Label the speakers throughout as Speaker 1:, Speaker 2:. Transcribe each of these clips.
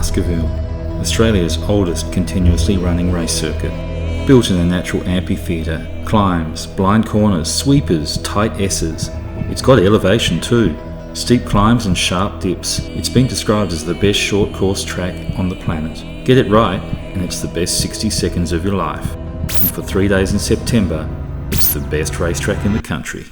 Speaker 1: Baskerville, Australia's oldest continuously running race circuit. Built in a natural amphitheatre, climbs, blind corners, sweepers, tight S's. It's got elevation too, steep climbs and sharp dips. It's been described as the best short course track on the planet. Get it right and it's the best 60 seconds of your life. And for 3 days in September, it's the best racetrack in the country.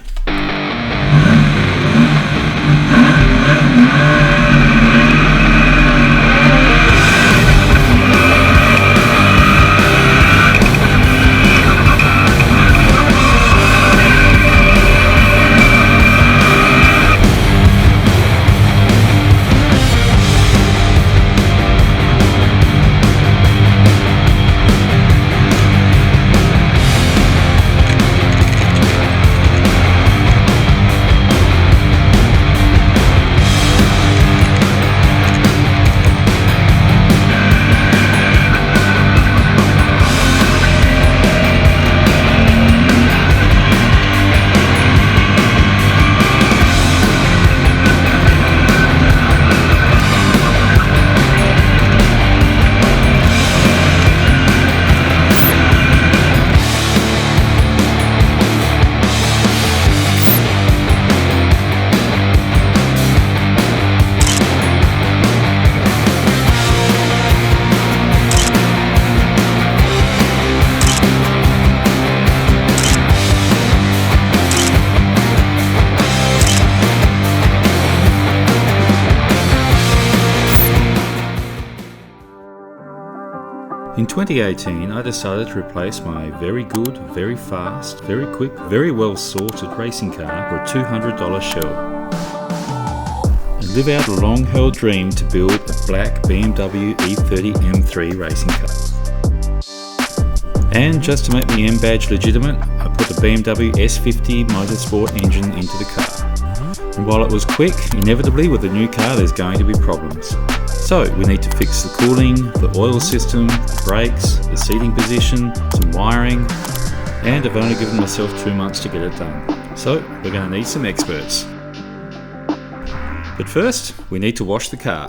Speaker 1: In 2018, I decided to replace my very good, very fast, very quick, very well sorted racing car for a $200 shell. And live out a long-held dream to build a black BMW E30 M3 racing car. And just to make the M badge legitimate, I put the BMW S50 motorsport engine into the car. And while it was quick, inevitably with a new car there's going to be problems. So we need to fix the cooling, the oil system, the brakes, the seating position, some wiring, and I've only given myself 2 months to get it done. So we're going to need some experts. But first, we need to wash the car.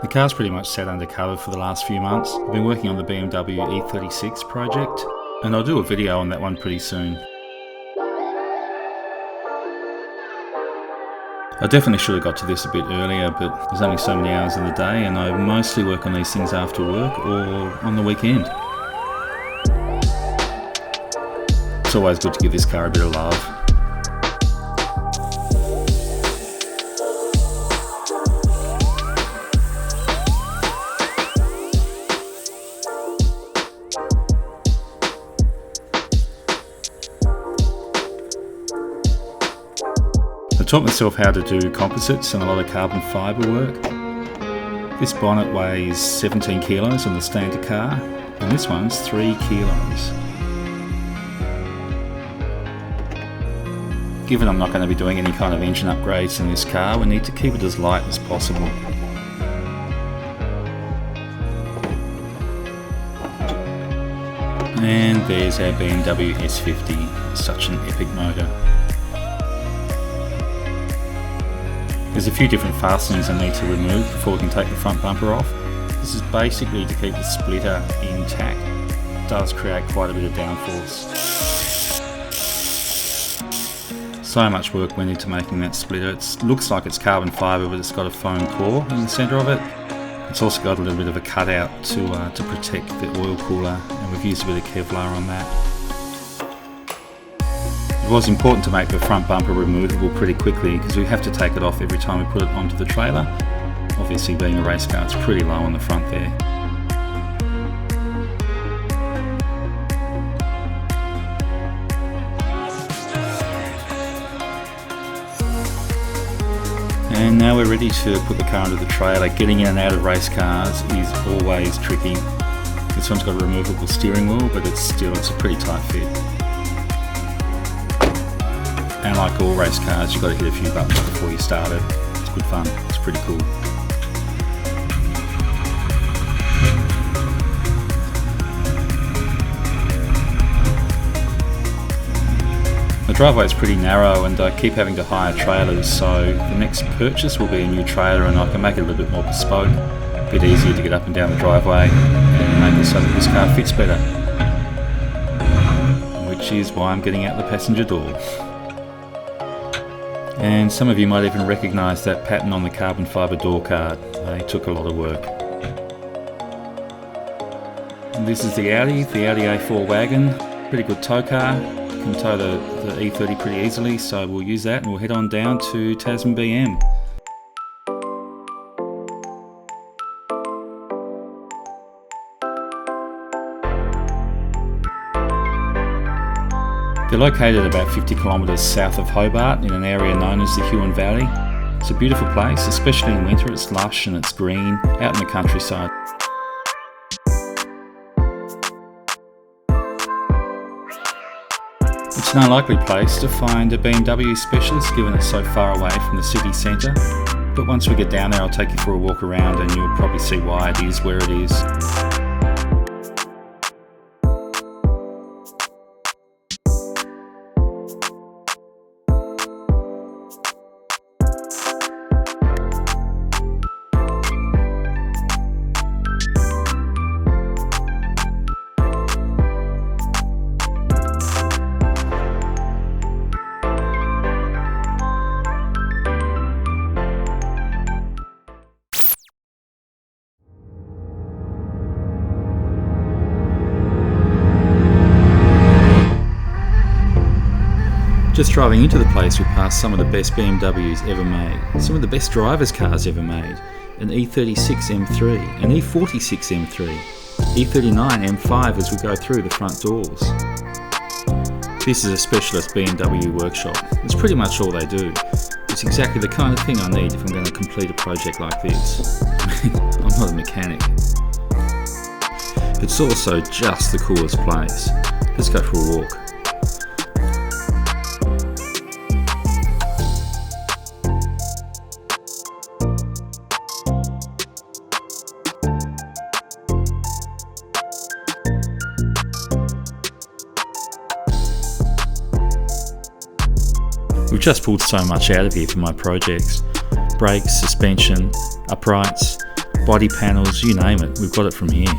Speaker 1: The car's pretty much sat undercover for the last few months. I've been working on the BMW E36 project, and I'll do a video on that one pretty soon. I definitely should have got to this a bit earlier, but there's only so many hours in the day and I mostly work on these things after work or on the weekend. It's always good to give this car a bit of love. I taught myself how to do composites and a lot of carbon fibre work. This bonnet weighs 17 kilos on the standard car, and this one's 3 kilos. Given I'm not going to be doing any kind of engine upgrades in this car, we need to keep it as light as possible. And there's our BMW S50, such an epic motor. There's a few different fastenings I need to remove before we can take the front bumper off. This is basically to keep the splitter intact. It does create quite a bit of downforce. So much work went into making that splitter. It looks like it's carbon fibre, but it's got a foam core in the centre of it. It's also got a little bit of a cutout to protect the oil cooler, and we've used a bit of Kevlar on that. It was important to make the front bumper removable pretty quickly because we have to take it off every time we put it onto the trailer. Obviously being a race car, it's pretty low on the front there. And now we're ready to put the car into the trailer. Getting in and out of race cars is always tricky. This one's got a removable steering wheel, but it's a pretty tight fit. And like all race cars, you've got to hit a few buttons before you start it. It's good fun, it's pretty cool. I The driveway is pretty narrow and I keep having to hire trailers, so the next purchase will be a new trailer and I can make it a little bit more bespoke, a bit easier to get up and down the driveway and make it so that this car fits better. Which is why I'm getting out the passenger door. And some of you might even recognise that pattern on the carbon fibre door card. They took a lot of work. And this is the Audi A4 wagon. Pretty good tow car. Can tow the E30 pretty easily, so we'll use that and we'll head on down to TasmanBM. They're located about 50 kilometres south of Hobart in an area known as the Huon Valley. It's a beautiful place, especially in winter. It's lush and it's green, out in the countryside. It's an unlikely place to find a BMW specialist given it's so far away from the city centre. But once we get down there I'll take you for a walk around and you'll probably see why it is where it is. Just driving into the place we passed some of the best BMWs ever made, some of the best drivers' cars ever made, an E30 M3, an E40 M3, E30 M5 as we go through the front doors. This is a specialist BMW workshop. It's pretty much all they do. It's exactly the kind of thing I need if I'm going to complete a project like this. I'm not a mechanic. It's also just the coolest place. Let's go for a walk. We've just pulled so much out of here for my projects. Brakes, suspension, uprights, body panels, you name it, we've got it from here.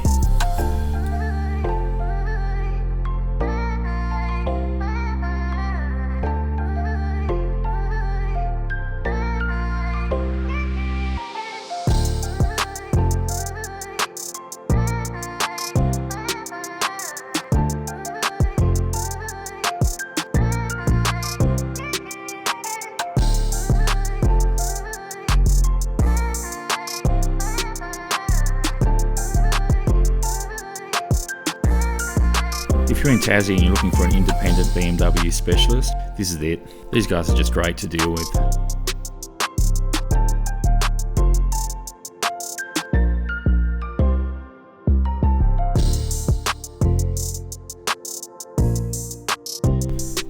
Speaker 1: If you're in Tassie and you're looking for an independent BMW specialist, this is it. These guys are just great to deal with.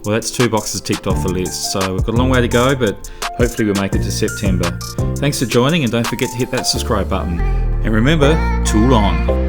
Speaker 1: Well, that's 2 boxes ticked off the list, so we've got a long way to go, but hopefully we'll make it to September. Thanks for joining and don't forget to hit that subscribe button. And remember, tool on!